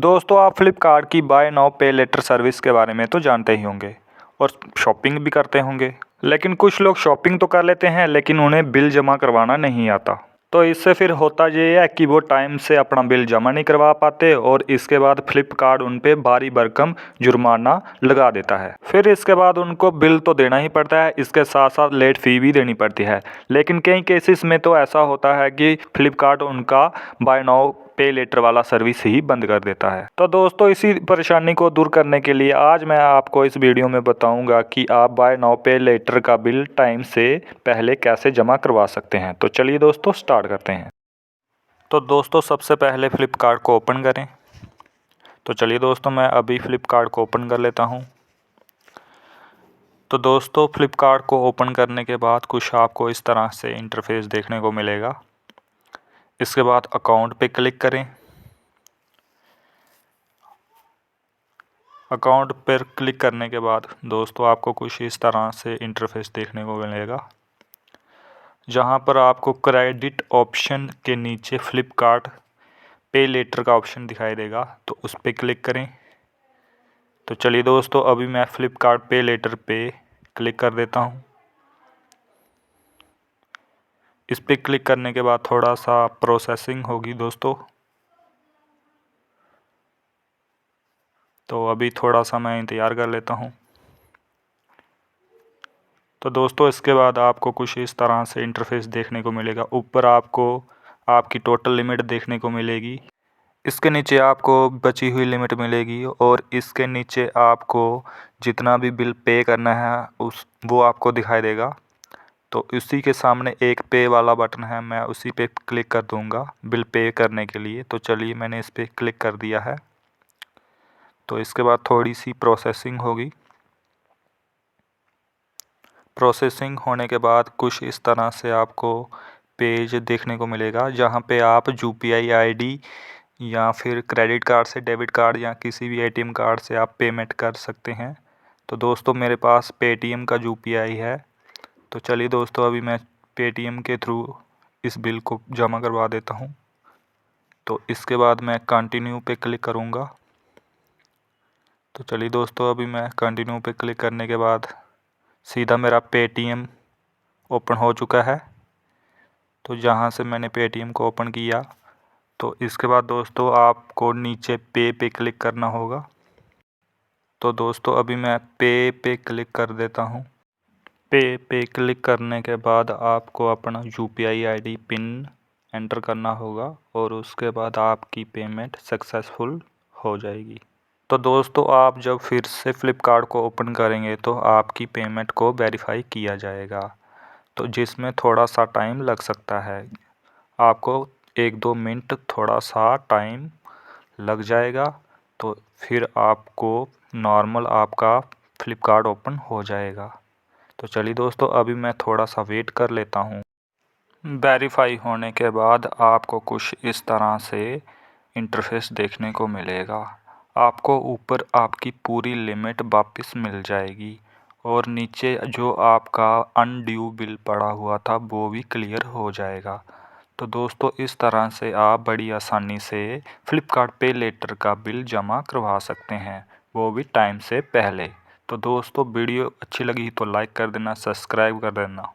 दोस्तों आप फ्लिपकार्ट की बाय नाउ पे लेटर सर्विस के बारे में तो जानते ही होंगे और शॉपिंग भी करते होंगे। लेकिन कुछ लोग शॉपिंग तो कर लेते हैं लेकिन उन्हें बिल जमा करवाना नहीं आता। तो इससे फिर होता ये है कि वो टाइम से अपना बिल जमा नहीं करवा पाते और इसके बाद फ्लिपकार्ट उन पे भारी भरकम जुर्माना लगा देता है। फिर इसके बाद उनको बिल तो देना ही पड़ता है, इसके साथ साथ लेट फ़ी भी देनी पड़ती है। लेकिन कई केसेस में तो ऐसा होता है कि फ्लिपकार्ट उनका बाय नाउ पे लेटर वाला सर्विस ही बंद कर देता है। तो दोस्तों इसी परेशानी को दूर करने के लिए आज मैं आपको इस वीडियो में बताऊंगा कि आप बाय नाउ पे लेटर का बिल टाइम से पहले कैसे जमा करवा सकते हैं। तो चलिए दोस्तों स्टार्ट करते हैं। तो दोस्तों सबसे पहले फ्लिपकार्ट को ओपन करें। तो चलिए दोस्तों मैं अभी फ्लिपकार्ट को ओपन कर लेता हूं। तो दोस्तों फ्लिपकार्ट को ओपन करने के बाद कुछ आपको इस तरह से इंटरफेस देखने को मिलेगा। इसके बाद अकाउंट पे क्लिक करें। अकाउंट पर क्लिक करने के बाद दोस्तों आपको कुछ इस तरह से इंटरफेस देखने को मिलेगा, जहां पर आपको क्रेडिट ऑप्शन के नीचे फ्लिपकार्ट पे लेटर का ऑप्शन दिखाई देगा, तो उस पर क्लिक करें। तो चलिए दोस्तों अभी मैं फ्लिपकार्ट पे लेटर पे क्लिक कर देता हूं। इस पर क्लिक करने के बाद थोड़ा सा प्रोसेसिंग होगी दोस्तों, तो अभी थोड़ा सा मैं इंतज़ार कर लेता हूं। तो दोस्तों इसके बाद आपको कुछ इस तरह से इंटरफेस देखने को मिलेगा। ऊपर आपको आपकी टोटल लिमिट देखने को मिलेगी, इसके नीचे आपको बची हुई लिमिट मिलेगी और इसके नीचे आपको जितना भी बिल पे करना है वो आपको दिखाई देगा। तो उसी के सामने एक पे वाला बटन है, मैं उसी पे क्लिक कर दूंगा बिल पे करने के लिए। तो चलिए मैंने इस पर क्लिक कर दिया है। तो इसके बाद थोड़ी सी प्रोसेसिंग होगी। प्रोसेसिंग होने के बाद कुछ इस तरह से आपको पेज देखने को मिलेगा, जहां पे आप यूपीआई आईडी या फिर क्रेडिट कार्ड से, डेबिट कार्ड या किसी भी एटीएम कार्ड से आप पेमेंट कर सकते हैं। तो दोस्तों मेरे पास पेटीएम का यूपीआई है। तो चलिए दोस्तों अभी मैं पेटीएम के थ्रू इस बिल को जमा करवा देता हूं। तो इसके बाद मैं कंटिन्यू पे क्लिक करूंगा। तो चलिए दोस्तों अभी मैं कंटिन्यू पे क्लिक करने के बाद सीधा मेरा पेटीएम ओपन हो चुका है। तो जहाँ से मैंने पेटीएम को ओपन किया, तो इसके बाद दोस्तों आपको नीचे पे क्लिक करना होगा। तो दोस्तों अभी मैं पे क्लिक कर देता हूँ। पे क्लिक करने के बाद आपको अपना यूपीआई आईडी पिन एंटर करना होगा और उसके बाद आपकी पेमेंट सक्सेसफुल हो जाएगी। तो दोस्तों आप जब फिर से फ्लिपकार्ट को ओपन करेंगे तो आपकी पेमेंट को वेरीफाई किया जाएगा, तो जिसमें थोड़ा सा टाइम लग सकता है। आपको 1-2 मिनट थोड़ा सा टाइम लग जाएगा, तो फिर आपको नॉर्मल आपका फ्लिपकार्ट ओपन हो जाएगा। तो चलिए दोस्तों अभी मैं थोड़ा सा वेट कर लेता हूँ। वेरीफाई होने के बाद आपको कुछ इस तरह से इंटरफेस देखने को मिलेगा। आपको ऊपर आपकी पूरी लिमिट वापस मिल जाएगी और नीचे जो आपका अनड्यू बिल पड़ा हुआ था वो भी क्लियर हो जाएगा। तो दोस्तों इस तरह से आप बड़ी आसानी से फ्लिपकार्ट पे लेटर का बिल जमा करवा सकते हैं, वो भी टाइम से पहले। तो दोस्तों वीडियो अच्छी लगी तो लाइक कर देना, सब्सक्राइब कर देना।